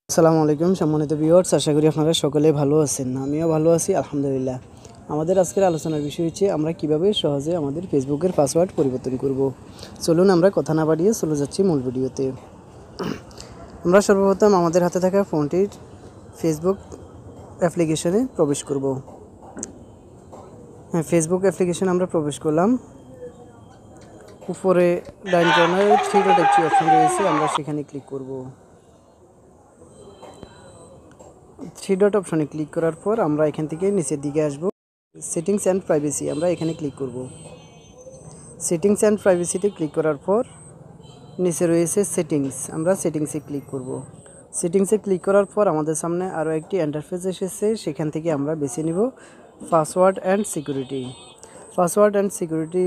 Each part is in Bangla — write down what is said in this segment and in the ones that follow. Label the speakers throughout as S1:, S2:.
S1: আসসালামু আলাইকুম সম্মানিত ভিউয়ার্স, আশা করি আপনারা সকলেই ভালো আছেন। আমিও ভালো আছি আলহামদুলিল্লাহ। আমাদের আজকের আলোচনার বিষয় হচ্ছে আমরা কিভাবে সহজে আমাদের ফেসবুকের পাসওয়ার্ড পরিবর্তন করব। চলুন আমরা কথা না বাড়িয়ে চলে যাচ্ছি মূল ভিডিওতে। আমরা সর্বপ্রথম আমাদের হাতে থাকা ফোনটির ফেসবুক অ্যাপ্লিকেশনে প্রবেশ করব। ফেসবুক অ্যাপ্লিকেশনে আমরা প্রবেশ করলাম। উপরে ডাইন কর্নারে 3 ডট একটি অপশন রয়েছে, আমরা সেখানে ক্লিক করব। 3 ডট অপশনে ক্লিক করার পর আমরা এখান থেকে নিচের দিকে আসব। সেটিংস অ্যান্ড প্রাইভেসি আমরা এখানে ক্লিক করব। সেটিংস অ্যান্ড প্রাইভেসিতে ক্লিক করার পর নিচে রয়েছে সেটিংস, আমরা সেটিংসে ক্লিক করব। সেটিংসে ক্লিক করার পর আমাদের সামনে আরও একটি ইন্টারফেস এসেছে, সেখান থেকে আমরা বেছে নিব password and security. Password and security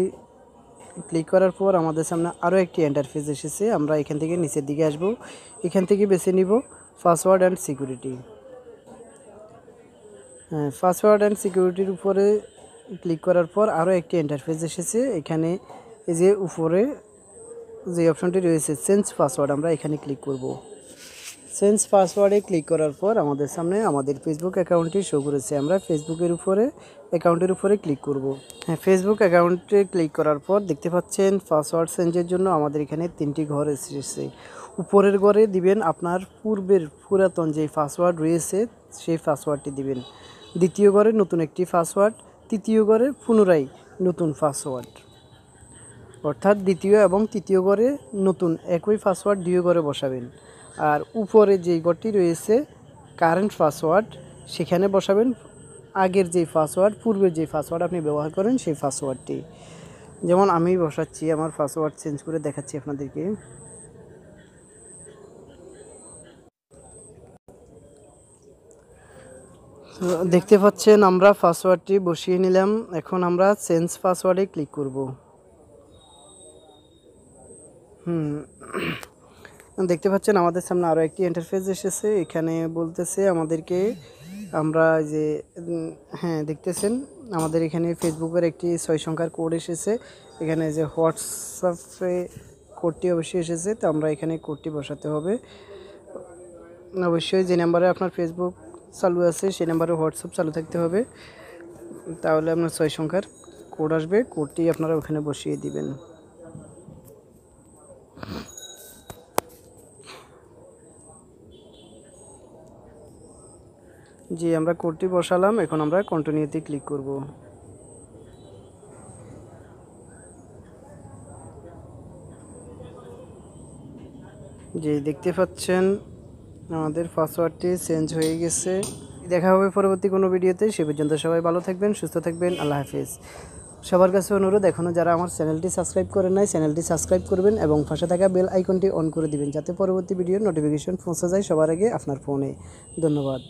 S1: click করার পর আমাদের সামনে আরও একটি ইন্টারফেস এসেছে, আমরা এখান থেকে নিচের দিকে আসব। এখান থেকে বেছে নিব password and security. Password and সিকিউরিটির উপরে ক্লিক করার পর আরও একটি ইন্টারফেস এসেছে, এখানে এই যে উপরে যে অপশনটি রয়েছে চেঞ্জ পাসওয়ার্ড, আমরা এখানে ক্লিক করব। চেঞ্জ পাসওয়ার্ডে ক্লিক করার পর আমাদের সামনে আমাদের ফেসবুক অ্যাকাউন্টটি শো করেছে, আমরা ফেসবুকের উপরে অ্যাকাউন্টের উপরে ক্লিক করব। ফেসবুক অ্যাকাউন্টে ক্লিক করার পর দেখতে পাচ্ছেন পাসওয়ার্ড চেঞ্জের জন্য আমাদের এখানে 3টি ঘর এসেছে। উপরের ঘরে দিবেন আপনার পূর্বের পুরাতন যে পাসওয়ার্ড রয়েছে সেই পাসওয়ার্ডটি দিবেন। দ্বিতীয় ঘরে নতুন একটি পাসওয়ার্ড, তৃতীয় ঘরে পুনরায় নতুন পাসওয়ার্ড, অর্থাৎ দ্বিতীয় এবং তৃতীয় ঘরে নতুন একই পাসওয়ার্ড 2 ঘরে বসাবেন। আর উপরে যেই ঘরটি রয়েছে কারেন্ট পাসওয়ার্ড, সেখানে বসাবেন আগের যেই পাসওয়ার্ড, পূর্বের যেই পাসওয়ার্ড আপনি ব্যবহার করেন সেই পাসওয়ার্ডটি। যেমন আমি বসাচ্ছি, আমার পাসওয়ার্ড চেঞ্জ করে দেখাচ্ছি আপনাদেরকে। দেখতে পাচ্ছেন আমরা পাসওয়ার্ডটি বসিয়ে নিলাম, এখন আমরা চেঞ্জ পাসওয়ার্ডে ক্লিক করব। দেখতে পাচ্ছেন আমাদের সামনে আরও একটি ইন্টারফেস এসেছে, এখানে বলতেছে আমাদেরকে আমরা যে দেখতেছেন আমাদের এখানে ফেসবুকের একটি 6 সংখ্যার কোড এসেছে, এখানে যে হোয়াটসঅ্যাপে কোডটি অবশ্যই এসেছে, তো আমরা এখানে কোডটি বসাতে হবে। অবশ্যই যে নাম্বারে আপনার ফেসবুক চালু আছে সেই নাম্বারে হোয়াটসঅ্যাপ চালু থাকতে হবে, তাহলে আপনার 6 সংখ্যার কোড আসবে, কোডটি আপনারা ওখানে বসিয়ে দিবেন। জি, আমরা কোডটি বসালাম, এখন আমরা কন্টিনিউতে ক্লিক করব। জি, দেখতে পাচ্ছেন আমাদের পাসওয়ার্ডটি চেঞ্জ হয়ে গেছে। দেখা হবে পরবর্তী কোনো ভিডিওতে, সে পর্যন্ত সবাই ভালো থাকবেন, সুস্থ থাকবেন, আল্লাহ হাফেজ। সবার কাছে অনুরোধ, এখনও যারা আমার চ্যানেলটি সাবস্ক্রাইব করেন নাই চ্যানেলটি সাবস্ক্রাইব করবেন এবং পাশে থাকা বেল আইকনটি অন করে দিবেন, যাতে পরবর্তী ভিডিওর নোটিফিকেশন পৌঁছে যায় সবার আগে আপনার ফোনে। ধন্যবাদ।